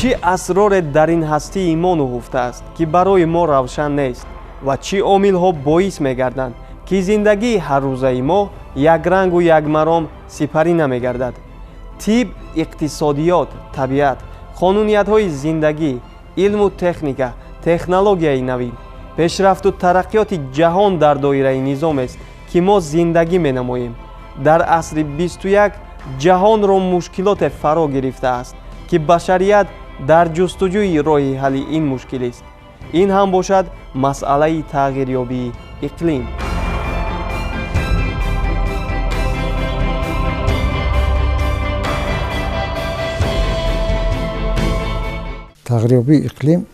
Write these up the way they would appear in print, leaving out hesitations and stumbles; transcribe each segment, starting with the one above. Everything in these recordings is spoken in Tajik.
چی اسرار در این هستی ایمان نهفته است که برای ما روشن نیست و چی عامل‌ها باعث می‌گردند که زندگی هر روزه ما یک رنگ و یک مرام سپری نمی‌گردد. طب، اقتصادیات، طبیعت، قانونیت‌های زندگی، علم و تکنیک، تکنولوژیای نوین، پیشرفت و ترقیات جهان در دایره نظام است که ما زندگی می‌نماییم. در عصر 21 جهان را مشکلات فرا گرفته است که بشریت در جستجوی راه حل این مشکل است. این هم باشد مسئله تغییریابی اقلیم. تغییریابی اقلیم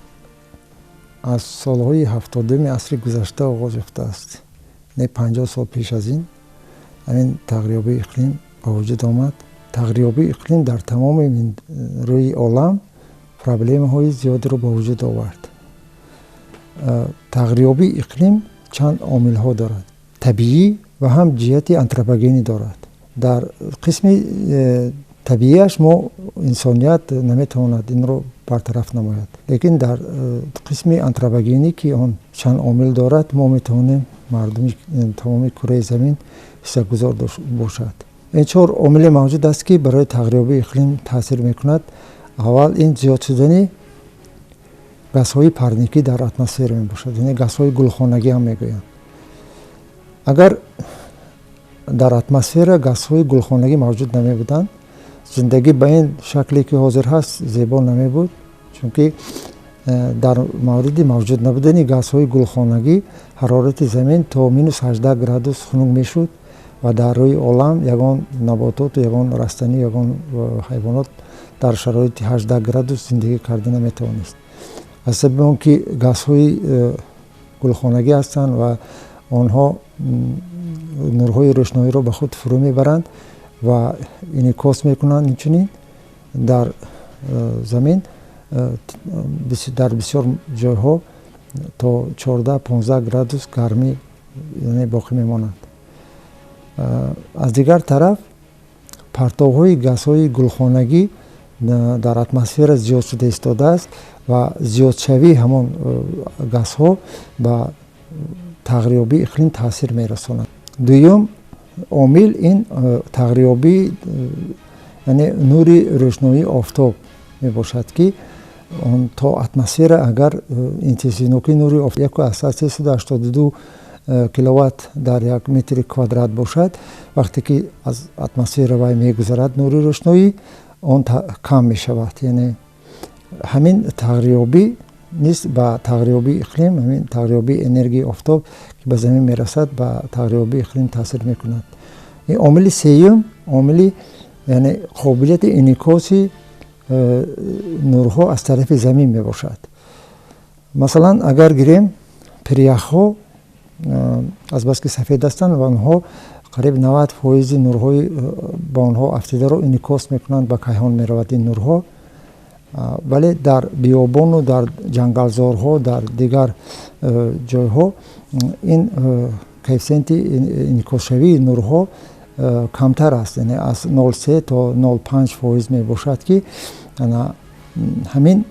از سالهای 70 عصر گذشته آغاز یافته است. نه 50 سال پیش از این همین تغییریابی اقلیم به وجود آمد. تغییریابی اقلیم در تمام روی عالم پرابلم های زیادی رو به وجود آورد. تغییریابی اقلیم چند عامل ها دارد، طبیعی و هم جهت آنتروپوژنی دارد. در قسم طبیعیش ما انسانیت نمیتواند این رو برطرف نماید، لیکن در قسم آنتروپوژنی که آن چند عامل دارد ما میتوانیم مردم تمام کره زمین حصه‌گذار باشد. این 4 عامل موجود است که برای تغییریابی اقلیم تاثیر میکند. اول این زیاد شدن گازهای پرنیکی در اتمسفر می باشد، یعنی گازهای گلخانگی هم میگویند. اگر در اتمسفر گازهای گلخانگی موجود نمی بودند زندگی به این شکلی که حاضر هست زیبا نمی بود، چون که در مورد موجود نبودن گازهای گلخانگی حرارت زمین تا مینوس 18 گرادوس خنک میشد و در روی عالم یگان نباتات و یگان رستنی یگان حیوانات در شرایط 18 گرادوس زندگی کرده نمیتوانست. از سبب آنکه گازهای گلخانگی هستند و آنها نورهای روشنایی را به خود فرو میبرند و انعکاس میکنند، اینچنین در زمین در بسیار جایها تا 14-15 گرادوس گرمی یعنی باقی میمانند. از دیگر طرف پرتوهای گازهای گلخانگی در اتمسفر زیاد شده ایستاده است و زیادشوی همان گازها به تغییریابی اقلیم تاثیر میرساند. دوم عامل این تغییریابی یعنی نوری روشنایی آفتاب می باشد که اون تا اتمسفر اگر اینتنسیتی نوری آفتاب 1.82 کیلووات در 1 متر کوادرات باشد، وقتی که از اتمسفر وای میگذرد نوری روشنایی اون کم می شود. یعنی همین تغییریابی نیست با تغییریابی اقلیم، همین تغییریابی انرژی آفتاب که به زمین میرسد با تغییریابی اقلیم تاثیر میکند. این عامل سوم عامل یعنی قابلیت انعکاس نورها از طرف زمین می باشد. مثلا اگر گیریم پریخ‌ها از بس که سفید هستند و آنها قریب 90% نورهای با آنها افتاده را انعکاس میکنند، به کیهان میرود این نورها. ولی در بیابان و در جنگلزارها در دیگر جایها این کوفیشنت انعکاس شوی نورها کمتر است، یعنی از 0.3 تا 0.5% می باشد که همین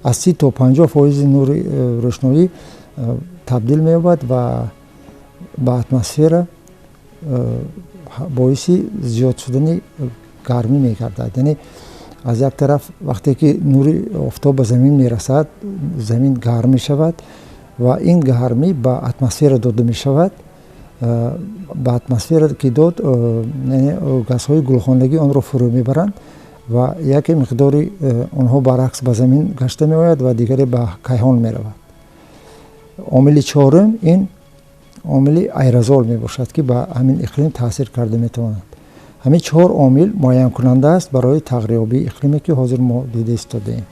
از 30 تا 50% نور روشنایی تبدیل می یابد و به اتمسفر باعث زیاد شدن گرمی می گردد. یعنی از یک طرف وقتی که نور آفتاب به زمین می رسد زمین گرم می شود و این گرمی به اتمسفر داده می شود. به اتمسفر که داد یعنی گازهای گلخانگی آن را فرو می برند و یک مقداری آنها برعکس به زمین گشته می آید و دیگری به کیهان می رود. عامل چهارم این عامل ایرزال می باشد که به همین اقلیم تاثیر کرده می تواند. همین 4 عامل معین کننده است برای تغییریابی اقلیمی که حاضر ما دیده ایستاده ایم.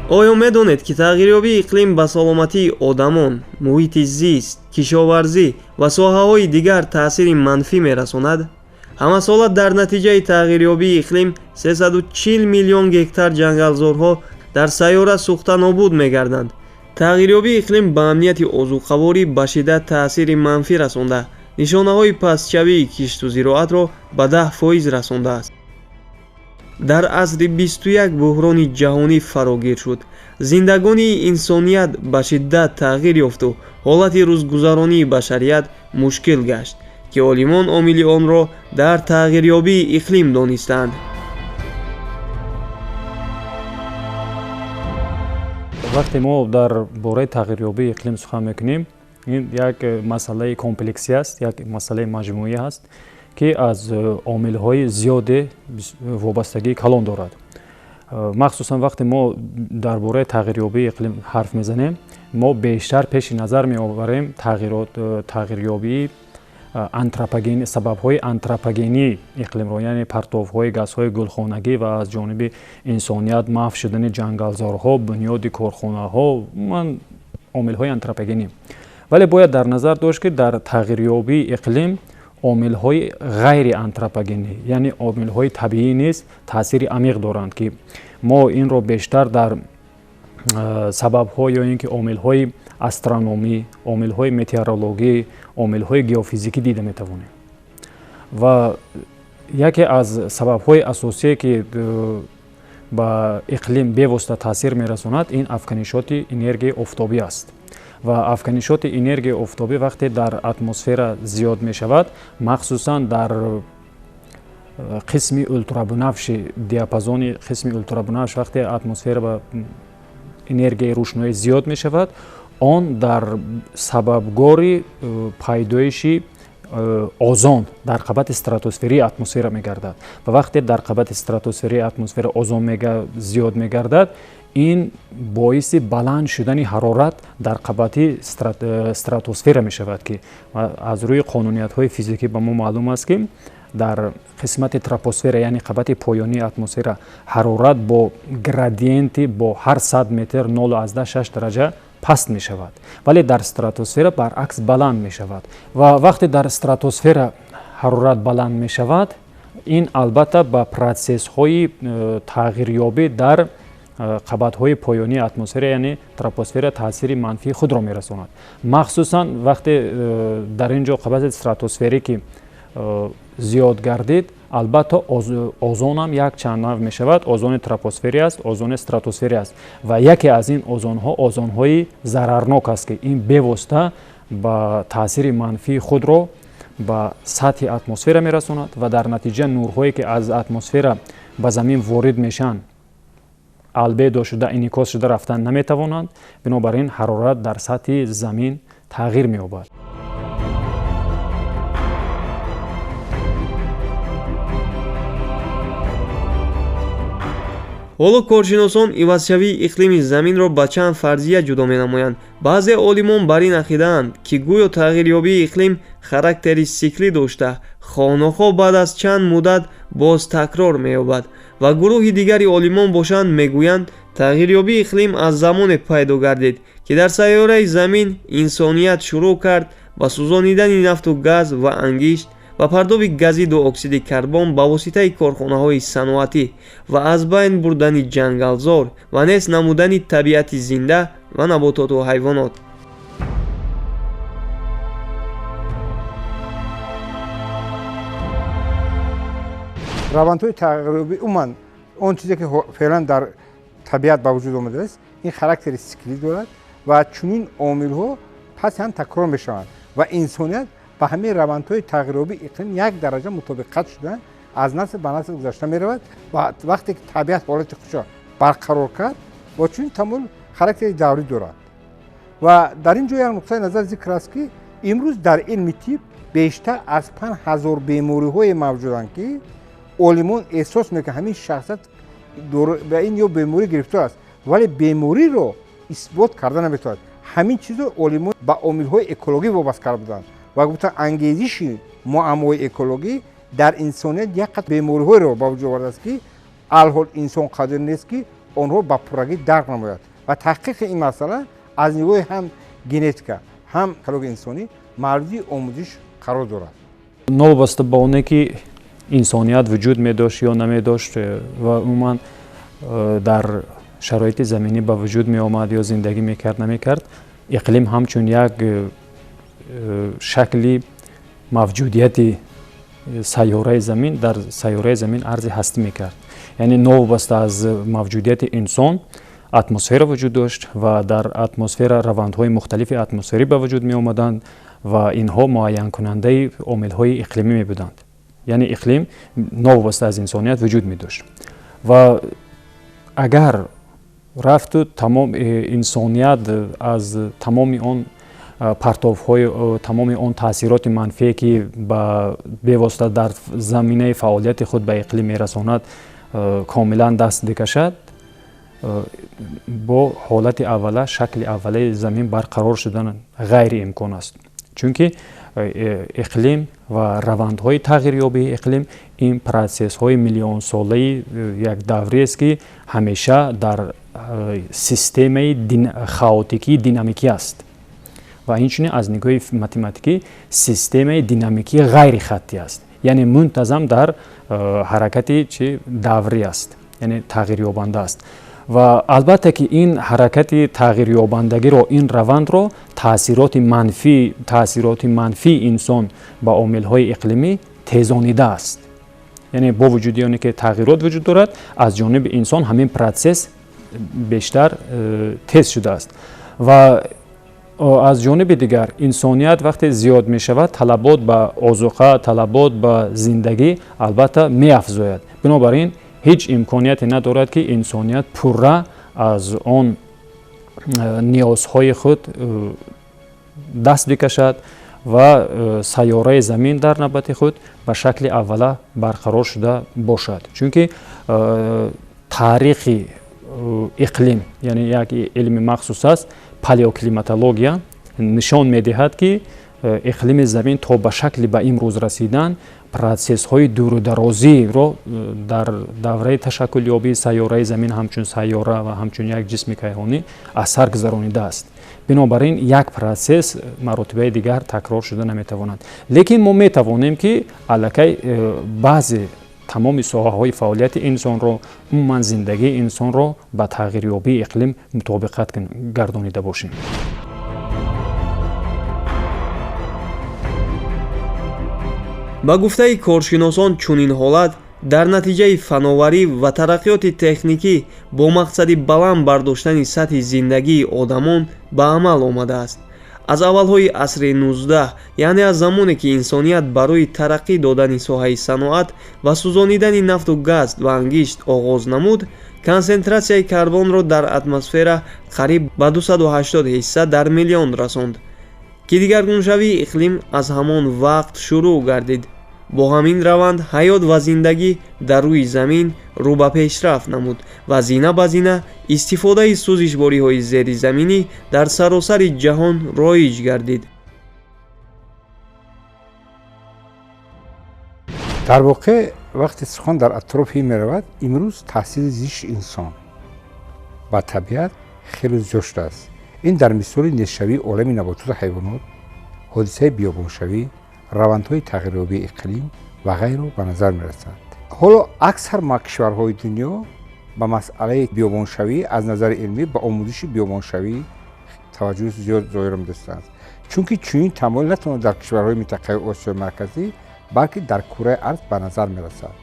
آیا می‌دانید که تغییریابی اقلیم به سلامتی آدمان، محیط زیست، کشاورزی و ساحه‌های دیگر تأثیر منفی می‌رساند؟ همه سال در نتیجه تغییریابی اقلیم 340 میلیون گکتار جنگلزارها در سیاره سوخته نابود می‌گردند. тағйирёбии иқлим ба амнияти озуқаворӣ ба шиддат таъсири манфӣ расонда, нишонаҳои пастшавии кишту зироатро ба 10% расондааст. дар асри 21 буҳрони ҷаҳонӣ фарогир шуд. зиндагонии инсоният ба шиддат тағйир ёфту ҳолати рӯзгузаронии башарият мушкил гашт, ки олимон омили онро дар тағйирёбии иқлим донистанд. вақте мо дар бораи тағйирёбии иқлим сухан мекунем, ин як масъалаи комплекси аст, як масъалаи маҷмӯӣ аст, ки аз омилҳои зиёде вобастагии калон дорад. махсусан вақте мо дар бораи тағйирёбии иқлим ҳарф мезанем, мо бештар пеши назар меоварем тағйирёбии антропогени, сабабҳои антропогении иқлимро, яъне партовҳои газҳои гулхонагӣ ва аз ҷониби инсоният маҳв шудани ҷангалзорҳо, бунёди корхонаҳо, омилҳои антропогенӣ. вале бояд дар назар дошт, ки дар тағйирёбии иқлим омилҳои ғайри антропогенӣ, яъне омилҳои табиӣ низ таъсири амиқ доранд, ки мо инро бештар дар сабабҳо ё ин ки омилҳои астрономӣ, омилҳои метеорологӣ, омилҳои геофизикӣ дида метавонем. ва яке аз сабабҳои асосие ки ба иқлим бевосита таъсир мерасонад, ин афканишоти энергияи офтобӣ аст. ва афканишоти энергияи офтобӣ вақте дар атмосфера зиёд мешавад, махсусан дар қисми ултрабунавши диапазони қисми ултрабунавш, вақте атмосфера ба энергияи рӯшноӣ зиёд мешавад, он дар сабабгори пайдоиши озон дар қабати стратосферии атмосфера мегардад. ва вақте дар қабати стратосферии атмосфера озон зиёд мегардад, ин боиси баланд шудани ҳарорат дар қабати стратосфера мешавад, ки аз рӯи қонуниятҳои физикӣ ба мо маълум аст, ки дар қисмати тропосфера, яъне қабати поёнии атмосфера, ҳарорат бо градиенти бо ҳар 100 метр 0,6 дараҷа паст мешавад, вале дар стратосфера баръакс баланд мешавад. ва вақте дар стратосфера ҳарорат баланд мешавад, ин албатта ба протсессҳои тағйирёбӣ дар қабатҳои поёнии атмосфера, яъне тропосфера таъсири манфии худро мерасонад. махсусан вақте дар ин ҷо қабати стратосферӣ ки зиёд гардид, албатта озон ҳам як чанд нав мешавад. озони тропосферӣ аст, озони стратосферӣ аст. ва яке аз ин озонҳо озонҳои зарарнок аст, ки ин бевосита ба таъсири манфии худро ба сатҳи атмосфера мерасонад ва дар натиҷа нурҳое ки аз атмосфера ба замин ворид мешаванд, албедо шуда, инъикос шуда рафтан наметавонанд. бинобар ин ҳарорат дар сатҳи замин тағйир меёбад. ҳоло коршиносон ивазшавии иқлими заминро ба чанд фарзия ҷудо менамоянд. баъзе олимон бар ин ақидаанд, ки гӯё тағйирёбии иқлим характери сиклӣ дошта, хонаҳо баъд аз чанд муддат боз такрор меёбад. ва гурӯҳи дигари олимон бошанд мегӯянд, тағйирёбии иқлим аз замоне пайдо гардид, ки дар сайёраи замин инсоният шурӯъ кард ба сӯзонидани нафту газ ва ангишт ва пардоби газиду оксиди карбон ба воситаи корхонаҳои саноатӣ ва аз байн бурдани ҷангалзор ва нест намудани табиати зинда ва набототу ҳайвонот. равандҳои тағйирёбӣ умуман он чизе ки феълан дар табиат ба вуҷуд омадааст, ин характери сиклӣ дорад ва чунин омилҳо паси ҳам такрор мешаванд ва инсоният ба ҳамаи равандҳои тағйирёбии иқлим як дараҷа мутобиқат шуда аз насле ба насле гузашта меравад ва вақте ки табиат ҳолати худшро барқарор кард, бо чунин таъмул характери даврӣ дорад. ва дар ин ҷо як нуқтаи назар зикр аст, ки имрӯз дар илми тиб бештар аз 5000 бемориҳое мавҷуданд, ки олимон эҳсос мекунанд ҳамин шахсият ба ин ё беморӣ гирифтор аст, вале бемориро исбот карда наметавонад. ҳамин чизро олимон ба омилҳои экологӣ вобаста карда буданд ва гуфтанд ангезиши муаммои экологӣ дар инсоният як қат бемориҳоеро ба вуҷуд овардааст, ки алҳол инсон қадир нест, ки онро ба пуррагӣ дарк намояд. ва таҳқиқи ин масъала аз нигоҳи ҳам генетика, ҳам экологияи инсонӣ мавриди омӯзиш қарор дорад. новобаста ба оне ки инсоният вуҷуд медошт ё намедошт ва умуман дар шароити заминӣ ба вуҷуд меомад ё зиндагӣ мекард намекард, иқлим ҳамчун як шакли мавҷудияти сайёраи замин дар сайёраи замин арзи ҳастӣ мекард. яъне новобаста аз мавҷудияти инсон атмосфера вуҷуд дошт ва дар атмосфера равандҳои мухталифи атмосферӣ ба вуҷуд меомаданд ва инҳо муайянкунандаи омилҳои иқлимӣ мебуданд. яъне иқлим новобаста аз инсоният вуҷуд медошт ва агар рафту тамом инсоният аз тамоми он партовҳои тамоми он таъсироти манфие ки ба бевосита дар заминаи фаъолияти худ ба иқлим мерасонад комилан даст бикашад, бо ҳолати аввала шакли аввалаи замин барқарор шудан ғайриимкон аст. чунки иқлим ва равандҳои тағйирёбии иқлим ин протсессҳои миллионсолаи як даврест ки ҳамеша дар системаи хаотикии динамикӣ аст ва инчунин аз нигоҳи математикӣ системаи динамикии ғайрихаттӣ аст, яъне мунтазам дар ҳаракати даврӣ аст, яъне тағйирёбанда аст. ва албатта ки ин ҳаракати тағйирёбандагиро, ин равандро таъсироти манфии инсон ба омилҳои иқлимӣ тезонидааст. яъне бо вуҷуди оне ки тағйирот вуҷуд дорад, аз ҷониби инсон ҳамин протсесс бештар тез шудааст. ва аз ҷониби дигар инсоният вақте зиёд мешавад, талабот ба озуқа, талабот ба зиндагӣ албатта меафзояд. бинобар ин ҳеҷ имконияте надорад ки инсоният пурра аз он ниёзҳои худ даст бикашад ва сайёраи замин дар навбати худ ба шакли аввала барқарор шуда бошад. чунки таърихи иқлим, яъне як илми махсус аст, палеоклиматология, нишон медиҳад ки иқлими замин то ба шакли ба имрӯз расидан протсессҳои дурударозиро дар давраи ташаккулёбии сайёраи замин ҳамчун сайёра ва ҳамчун як ҷисми кайҳонӣ аз сар гузаронидааст. бинобар ин як протсесс маротибаи дигар такрор шуда наметавонад. лекин мо метавонем ки аллакай баъзе тамоми соҳаҳои фаъолияти инсонро, умуман зиндагии инсонро ба тағйирёбии иқлим мутобиқат гардонида бошем. ба гуфтаи коршиносон чунин ҳолат дар натиҷаи фановарӣ ва тараққиёти техникӣ бо мақсади баланд бардоштани сатҳи зиндагии одамон ба амал омадааст. аз аввалҳои асри 19, яъне аз замоне ки инсоният барои тараққӣ додани соҳаи саноат ва сӯзонидани нафту газ ва ангишт оғоз намуд, консентратсияи карбонро дар атмосфера қариб ба 280 дар миллион расонд, ки дигаргуншавии иқлим аз ҳамон вақт шурӯъ гардид. бо ҳамин раванд ҳаёт ва зиндагӣ дар рӯи замин рӯ ба пешрафт намуд ва зина ба зина истифодаи сӯзишвориҳои зеризаминӣ дар саросари ҷаҳон роиҷ гардид. дар воқеъ вақте сухан дар атрофи меравад, имрӯз таъсири зишти инсон ба табиат хеле зиёд шудааст. ин дар мисоли нестшавии олами набототу ҳайвонот, ҳодисаи биёбоншавӣ, равандҳои тағйирёбии иқлим ва ғайро ба назар мерасад. ҳоло аксар кишварҳои дунё ба масъалаи биёбоншавӣ аз назари илмӣ ба омӯзиши биёбоншавӣ таваҷҷӯҳи зиёд зоҳира медостанд, чунки чунин тамоил на танҳо дар кишварҳои минтақаи осиёи марказӣ, балки дар кураи арз ба назар мерасад.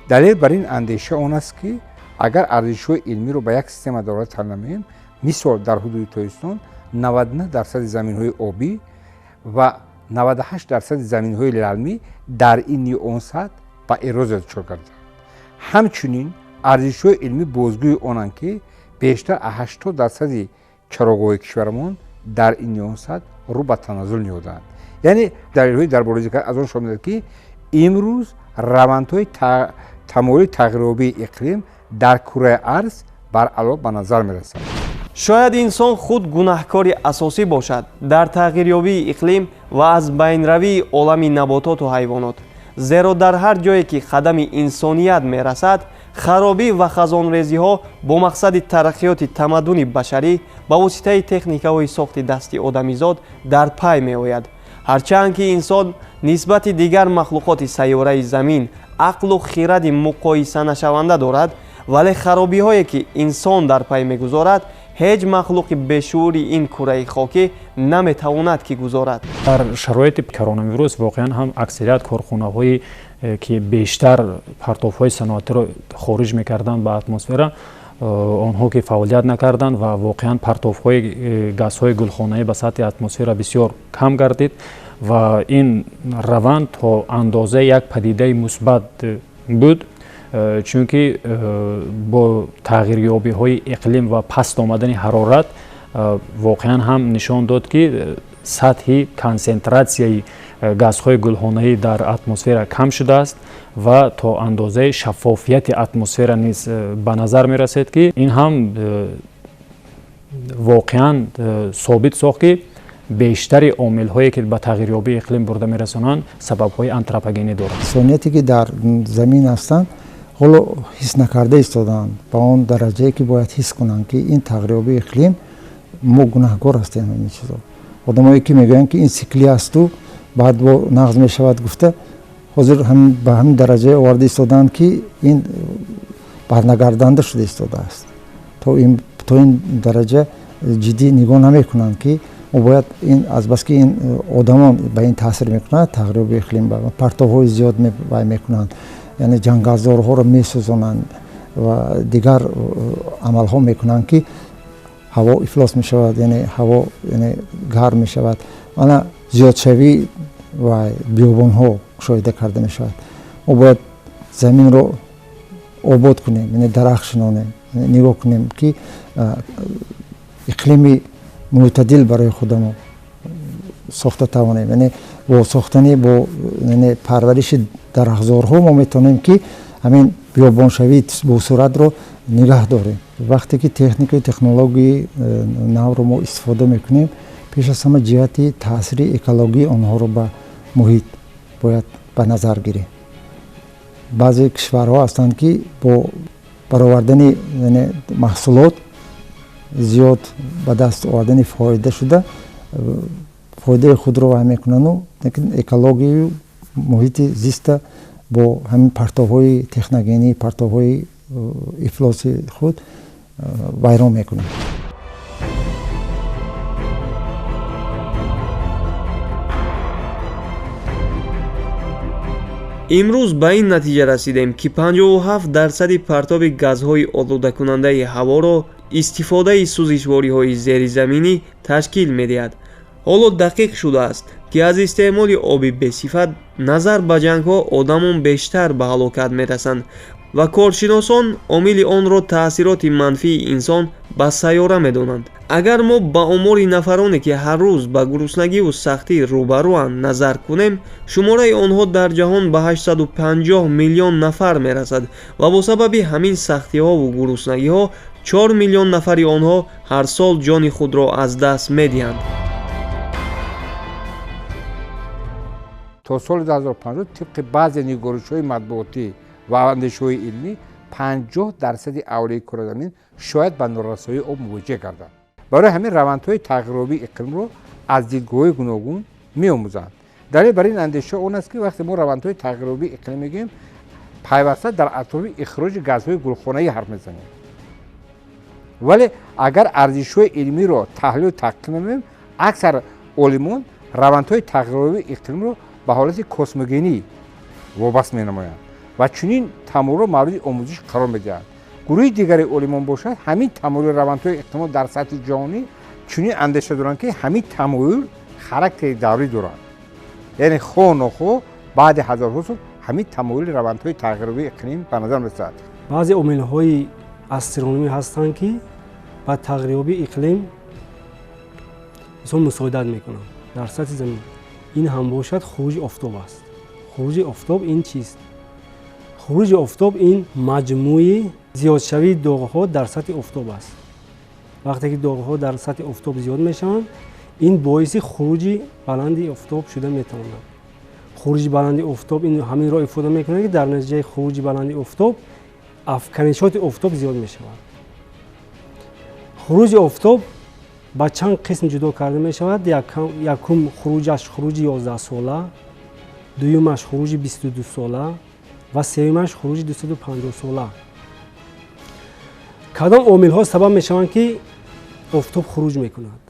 далел бар ин андеша он аст ки агар арзишҳои илмиро ба як система дорад ҳал намоем, мисол дар ҳудуди тоистон 99% заминҳои обӣ ва 98% заминҳои лалмӣ дар ин он сатҳ ба эрозия дучор гарданд. ҳамчунин арзишҳои илмӣ бозгӯи онанд ки бештар 80% чароғҳои кишварамон дар ин он сатҳ рӯ ба таназзул меёбанд. яъне далелҳои дар бораи зикр аз он шумол медиҳад ки имрӯз равандҳои тамоили тағйирёбии иқлим дар кураи арз баръало ба назар мерасад. шояд инсон худ гунаҳкори асосӣ бошад дар тағйирёбии иқлим ва аз байнравии олами набототу ҳайвонот, зеро дар ҳар ҷое ки қадами инсоният мерасад, харобӣ ва хазонрезиҳо бо мақсади тараққиёти тамаддуни башарӣ ба воситаи техникаҳои сохти дасти одамизод дар пай меояд. ҳарчанд ки инсон нисбати дигар махлуқоти сайёраи замин ақлу хиради муқоисанашаванда дорад, вале харобиҳое ки инсон дар пай мегузорад ҳеҷ махлуқи бешуури ин кураи хокӣ наметавонад ки гузорад. дар шароити коронавирус воқеан ҳам аксарият корхонаҳои ки бештар партовҳои саноатиро хориҷ мекарданд ба атмосфера, онҳо ки фаъолият накарданд ва воқеан партовҳои газҳои гулхонаӣ ба сатҳи атмосфера бисёр кам гардид ва ин раванд то андоза як падидаи мусбат буд, чунки бо тағйирёбиҳои иқлим ва паст омадани ҳарорат воқеан ҳам нишон дод ки сатҳи консентратсияи газҳои гулхонаӣ дар атмосфера кам шудааст ва то андозаи шаффофияти атмосфера низ ба назар мерасед ки ин ҳам воқеан собит сохт ки бештари омилҳое ки ба тағйирёбии иқлим бурда мерасонанд сабабҳои антропогенӣ доранд. инсонияте ки дар замин ҳастанд ҳоло ҳис накарда истодаанд ба он дараҷае ки бояд ҳис кунанд ки ин тағйирёбии иқлим мо гунаҳкор ҳастем. ҳамин чизо одамое ки мегӯянд ки ин сикли асту баъд бо нағз мешавад гуфта ҳозир ба ҳамин дараҷае оварда истодаанд ки ин барнагарданда шуда истодааст. то ин дараҷа ҷиддӣ нигоҳ намекунанд ки бояд ин азбаски ин одамон ба ин таъсир мекунад тағйирёбии иқлим ба партовҳои зиёд вай мекунанд, яъне ҷангазорҳоро месӯзонанд ва дигар амалҳо мекунанд ки ҳаво ифлос мешавад, яъне ҳаво гарм мешавад. ана зиёдшавии ва биёбонҳо мушоҳида карда мешавад. мо бояд заминро обод кунем, яъне дарахшинонем, нигоҳ кунем ки иқлими мӯътадил барои худамон сохта тавонем, яъне бо сохтани бо парвариши дарахзорҳо мо метавонем ки ҳамин биёбоншавии босуратро нигаҳ дорем. вақте ки техникаи технологияи навро мо истифода мекунем, пеш аз ҳама ҷиҳати таъсири экологии онҳоро ба муҳит бояд ба назар гирем. баъзе кишварҳо ҳастанд ки бо баровардани маҳсулот зиёд ба даст овардани фоида шуда фоидаи худро вай мекунанду лекин экологию муҳити зиста бо ҳамин партовҳои техногенӣ, партовҳои ифлоси худ вайрон мекунанд. имрӯз ба ин натиҷа расидем ки 57% партоби газҳои олудакунандаи ҳаворо истифодаи сӯзишвориҳои зеризаминӣ ташкил медиҳад. ҳоло дақиқ шудааст ки аз истеъмоли оби бесифат назар ба ҷангҳо одамон бештар ба ҳалокат мерасанд ва коршиносон омили онро таъсироти манфии инсон ба сайёра медонанд. агар мо ба омори нафароне ки ҳар рӯз ба гуруснагиву сахтӣ рӯбарӯанд назар кунем, шумораи онҳо дар ҷаҳон ба 850 миллион нафар мерасад ва бо сабаби ҳамин сахтиҳову гуруснагиҳо 4 миллион нафари онҳо ҳар сол ҷони худро аз даст медиҳанд. то соли 2050 тибқи баъзе нигоришҳои матбуотӣ ва андешҳои илмӣ 50% аҳолии кураи замин шояд ба норасоии об мувоҷиҳ гарданд. барои ҳамин равандҳои тағйирёбии иқлимро аз дидгоҳи гуногун меомӯзанд. далел бар ин андеша он аст ки вақте мо равандҳои тағйирёбии иқлим мегӯем, пайваста дар атрофи ихроҷи газҳои гулхонаӣ ҳарф мезанем. вале агар арзишҳои илмиро таҳлилу таҳқиқ намоем, аксар олимон равандҳои тағйирёбии иқлимро ба ҳолати космогенӣ вобаст менамоянд ва чунин таъмурро мавриди омӯзиш қарор медиҳанд. гурӯҳи дигари олимон бошад ҳамин тамоили равандҳои иқлимро дар сатҳи ҷаҳонӣ чунин андеша доранд ки ҳамин тамоил характери даврӣ дорад, яъне хоҳ нохоҳ баъди ҳазорҳо сол ҳамин тамоили равандҳои тағйирёбии иқлим ба назар мерасад. баъзе омилҳои астрономӣ ҳастанд ки ба тағйирёбии иқлим инсон мусоидат мекунанд дар сатҳи замин. ин ҳам бошад хуруҷи офтоб аст. хуруҷи офтоб ин чист? хуруҷи офтоб ин маҷмӯи зиёдшавии доғҳо дар сатҳи офтоб аст. вақте ки доғҳо дар сатҳи офтоб зиёд мешаванд, ин боиси хуруҷи баланди офтоб шуда метавонад. хуруҷи баланди офтоб ин ҳаминро ифода мекунад ки дар натиҷаи хуруҷи баланди офтоб афканишоти офтоб зиёд мешавад. хуруҷи офтоб ба чанд қисм ҷудо карда мешавад. якум хуруҷаш хуруҷи 11-сола, дуюмаш хуруҷи 22 сола ва сеюмаш хуруҷи 250 сола. кадом омилҳо сабаб мешаванд ки офтоб хуруҷ мекунад?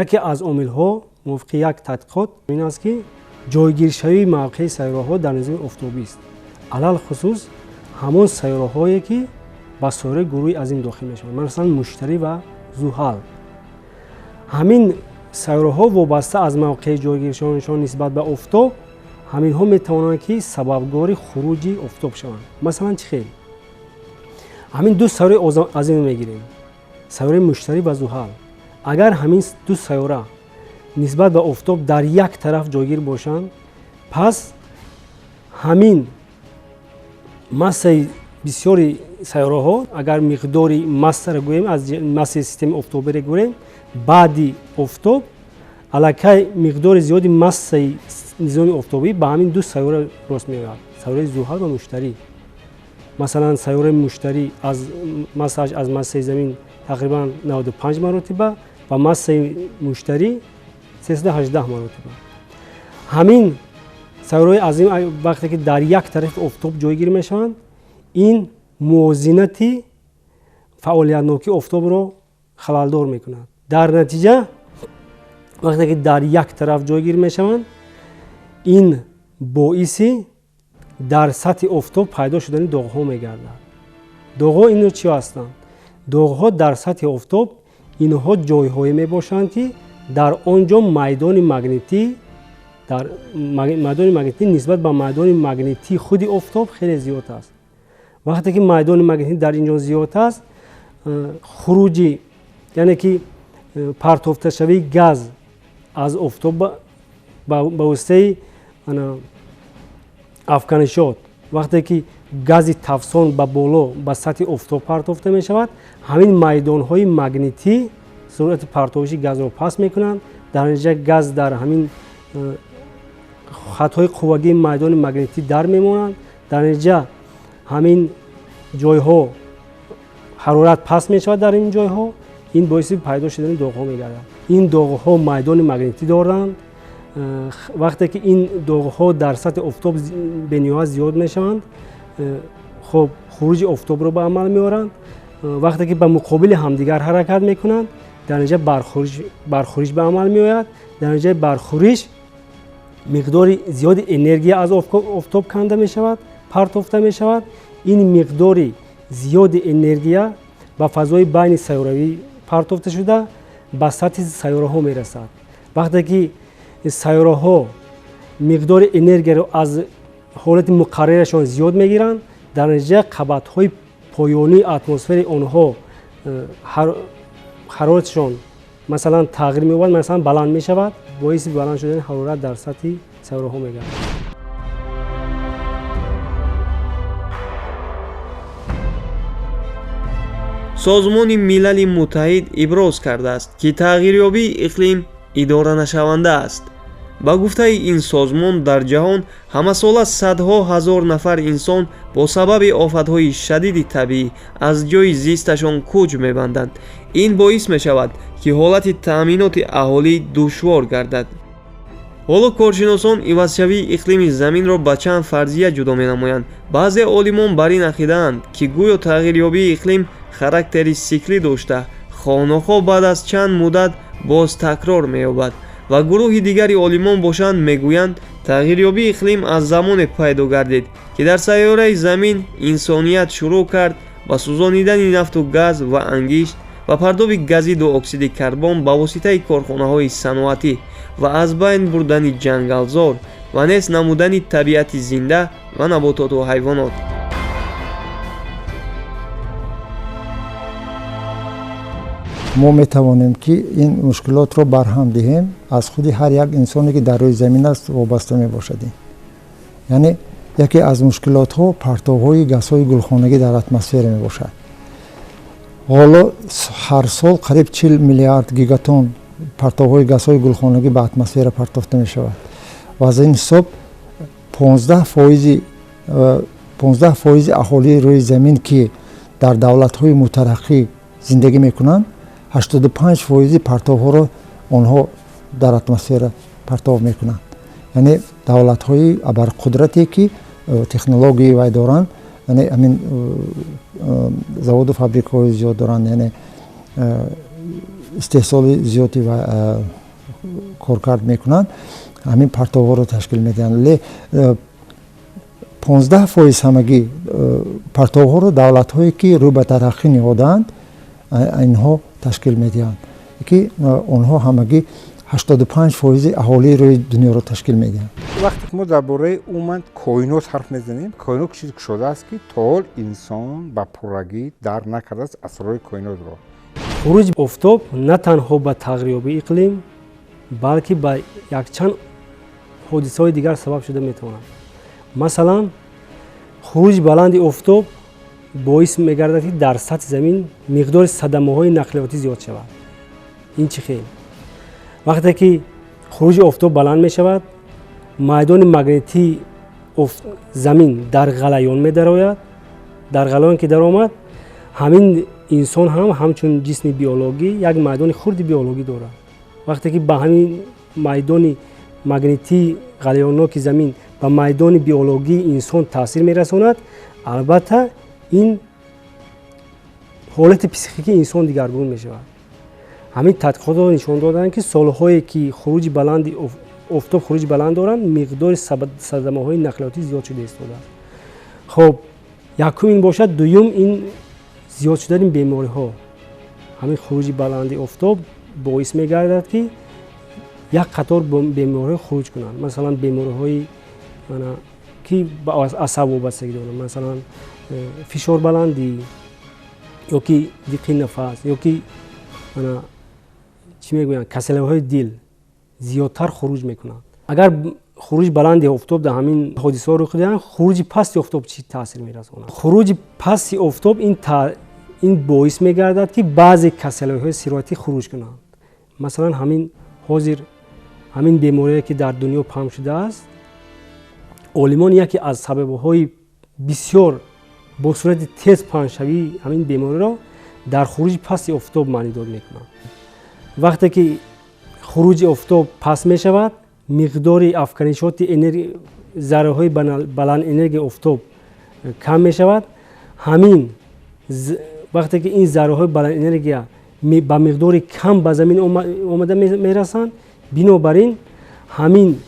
яке аз омилҳо мувофиқи як тадқиқот ин аст ки ҷойгиршавии мавқеи сайёраҳо дар низоми офтобист. алал хусус ҳамон сайёраҳое ки ба соираи гурӯҳи азим дохил мешаванд, масалан муштарӣ ва зуҳал. ҳамин сайёраҳо вобаста аз мавқеи ҷойгиршаванашон нисбат ба офтоб, ҳаминҳо метавонанд ки сабабгори хуруҷи офтоб шаванд. масалан чӣ хел? ҳамин ду сайёраи азим мегирем, сайёраи муштарӣ ва зуҳал. агар ҳамин ду сайёра нисбат ба офтоб дар як тараф ҷойгир бошанд, пас ҳамин массаи бисёри сайёраҳо, агар миқдори массаро гӯем, аз массаи системи офтобиро гӯем, баъди офтоб аллакай миқдори зиёди массаи низоми офтобӣ ба ҳамин ду сайёра рост меояд, сайёраи зуҳал ва муштарӣ. масалан сайёраи муштарӣ массааш аз массаи замин тақрибан 95 маротиба ва массаи муштарӣ 318 маротиба. ҳамин сайёраҳои азим вақте ки дар як тарафи офтоб ҷойгир мешаванд, ин мувозинати фаъолиятнокии офтобро халалдор мекунад. дар натиҷа вақте ки дар як тараф ҷойгир мешаванд, ин боиси дар сатҳи офтоб пайдо шудани доғҳо мегардад. доғҳо инро чӣ ҳастанд? доғҳо дар сатҳи офтоб инҳо ҷойҳое мебошанд ки дар он ҷо майдони магнитӣ нисбат ба майдони магнитии худи офтоб хеле зиёд аст. вақте ки майдони магнитӣ дар ин ҷо зиёд аст, хуруҷи яъне ки партофташавии газ аз офтоб ба воситаи афканишот, вақте ки гази тафсон ба боло ба сатҳи офтоб партофта мешавад, ҳамин майдонҳои магнитӣ суръати партовиши газро паст мекунанд. дар натиҷа газ дар ҳамин хатҳои қуввагии майдони магнитӣ дар мемонанд. дар натиҷа ҳамин ҷойҳо ҳарорат паст мешавад. дар ин ҷойҳо ин боиси пайдо шудани доғҳо мегардад. ин доғҳо майдони магнитӣ доранд. вақте ки ин доғҳо дар сатҳи офтоб бениҳоят зиёд мешаванд, хоб хуруҷи офтобро ба амал меоранд. вақте ки ба муқобили ҳамдигар ҳаракат мекунанд, дар натиҷа бархӯриш ба амал меояд. дар натиҷаи бархӯриш миқдори зиёди энергия аз офтоб канда мешавад, партофта мешавад. ин миқдори зиёди энергия ба фазои байни сайёравӣ партофта шуда ба сатҳи сайёраҳо мерасад. вақте ки сайёраҳо миқдори энергияро аз ҳолати муқаррарашон зиёд мегиранд, дар натиҷа қабатҳои поёнии атмосфери онҳо ҳароратшон масалан тағйир меёбад, масалан баланд мешавад, боиси баланд шудани ҳарорат дар сатҳи сайёраҳо мегардад. созмони милали муттаҳид иброз кардааст ки тағйирёбии иқлим идоранашаванда аст. ба гуфтаи ин созмон дар ҷаҳон ҳамасола садҳо ҳазор нафар инсон бо сабаби офатҳои шадиди табиӣ аз ҷойи зисташон кӯч мебанданд. ин боис мешавад ки ҳолати таъминоти аҳолӣ душвор гардад. ҳоло коршиносон ивазшавии иқлими заминро ба чанд фарзия ҷудо менамоянд. баъзе олимон бар ин ақидаанд ки гӯё тағйирёбии иқлим характери сиклӣ дошта, хонохо баъд аз чанд муддат боз такрор меёбад. ва гурӯҳи дигари олимон бошанд мегӯянд тағйирёбии иқлим аз замоне пайдо гардид ки дар сайёраи замин инсоният шурӯъ кард ба сӯзонидани нафту газ ва ангишт ва пардоби газиду оксиди карбон ба воситаи корхонаҳои саноатӣ ва аз байн бурдани ҷангалзор ва нес намудани табиати зинда ва набототу ҳайвонот. мо метавонем ки ин мушкилотро барҳам диҳем аз худи ҳар як инсоне ки дар рӯи замин аст вобаста мебошад. яъне яке аз мушкилотҳо партовҳои газҳои гулхонагӣ дар атмосфера мебошад. ҳоло ҳар сол қариб 40 миллиард гигатон партовҳои газҳои гулхонагӣ ба атмосфера партофта мешавад. ва аз ин ҳисоб 15% аҳолии рӯи замин ки дар давлатҳои мутараққӣ зиндагӣ мекунанд, 85% партовҳоро онҳо дар атмосфера партов мекунанд. яъне давлатҳои абарқудрате ки технологияи вай доранд یعنی همین завод و فابریک‌های زیاد دارن، یعنی استحصال زیادی و کارکرد میکنن، همین پرتوها رو تشکیل میدن. ولی 15% همگی پرتوها رو دولت‌هایی که رو به ترقی نهادند اینها تشکیل میدن که اونها همگی 85% اهالی روی دنیا رو تشکیل میدن. وقتی که ما درباره عموما کائنات حرف میزنیم، کائنات چیزی که شده است که تا حال انسان با پررگی درک نکرده است اسرار کائنات رو. خروج آفتاب نه تنها به تغییریابی اقلیم بلکه به یک چند حادثه‌های دیگر سبب شده میتواند. مثلا خروج بلند آفتاب باعث میگردد که در سطح زمین مقدار صدمه‌های نقلیاتی زیاد شود. این چه خیلی؟ وقتی که خروج آفتاب بلند می شود، میدان مگنیتی زمین در غلیان می درآید. در غلیان که درآمد، همین انسان هم همچون جسم بیولوژی یک میدان خرد بیولوژی دارد. وقتی که به همین میدان مگنیتی غلیان‌ناک زمین به میدان بیولوژی انسان تاثیر می رساند، البته این حالت پسیخیکی انسان دیگرگون می شود. همین تحقیقات نشان دادند که سالهایی که خروج بلند آفتاب خروج بلند دارند، مقدار صدمه‌های نقلیاتی زیاد شده ایستاده است. خب یکم این باشد. دوم این زیاد شدن بیماری ها. همین خروج بلند آفتاب باعث میگردد که یک قطار بیماری خروج کنند. مثلا بیماری های که با عصب وابستگی دارند، مثلا فشار بلندی یا که دیق نفس یا که چی میگویند کسله های دل زیادتر خروج میکنند. اگر خروج بلند آفتاب در همین حادثه ها رخ دهند، خروج پست آفتاب چی تاثیر میرساند؟ خروج پست آفتاب این باعث میگردد که بعضی کسله های سیراتی خروج کنند. مثلا همین بیماری که در دنیا پنهان شده است، عالمان یکی از سبب های بسیار با صورت تیز پنهانشوی همین بیماری را در خروج پست آفتاب معنی داد میکنند. وقتی که خروج آفتاب پس می شود، مقدار افکنشات ذره های بلند انرژی آفتاب کم می شود. همین وقتی که این ذره های بلند انرژی با مقدار کم به زمین آمده می رسند، بنابراین همین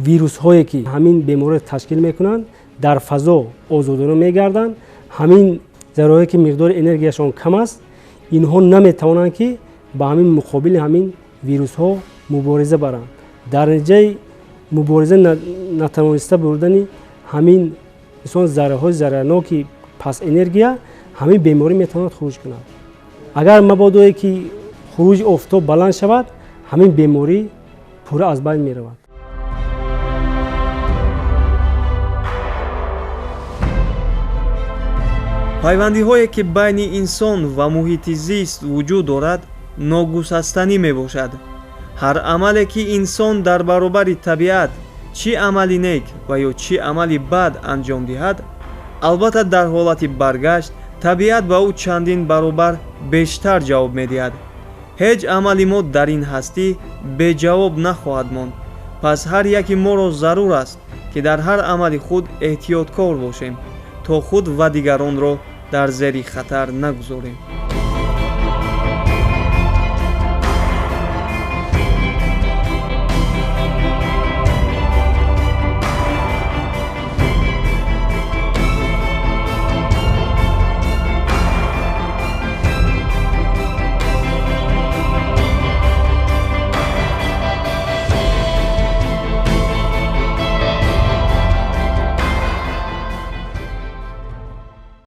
ویروس هایی که همین بیماری تشکیل می کنند در فضا آزادانه می گردند. همین ذره هایی که مقدار انرژیشان کم است، اینها نمی توانند که با همین مقابل همین ویروس ها مبارزه برند. در نتیجه مبارزه نتوانسته بردن همین ذره های ضررناک پس انرژی همین بیماری میتواند خروج کند. اگر مبادا که خروج آفتاب بلند شود، همین بیماری پورا از بین می رود. пайвандӣ ҳое ки байни инсон ва муҳити зист вуҷуд дорад ногусастанӣ мебошад. ҳар амале ки инсон дар баробари табиат, чӣ амали нек ва ё чӣ амали бад анҷом диҳад, албатта дар ҳолати баргашт табиат ба ӯ чандин баробар бештар ҷавоб медиҳад. ҳеҷ амали мо дар ин ҳастӣ беҷавоб нахоҳад монд. пас ҳар яки моро зарур аст ки дар ҳар амали худ эҳтиёткор бошем, то худ ва дигаронро дар зери хатар нагузорем.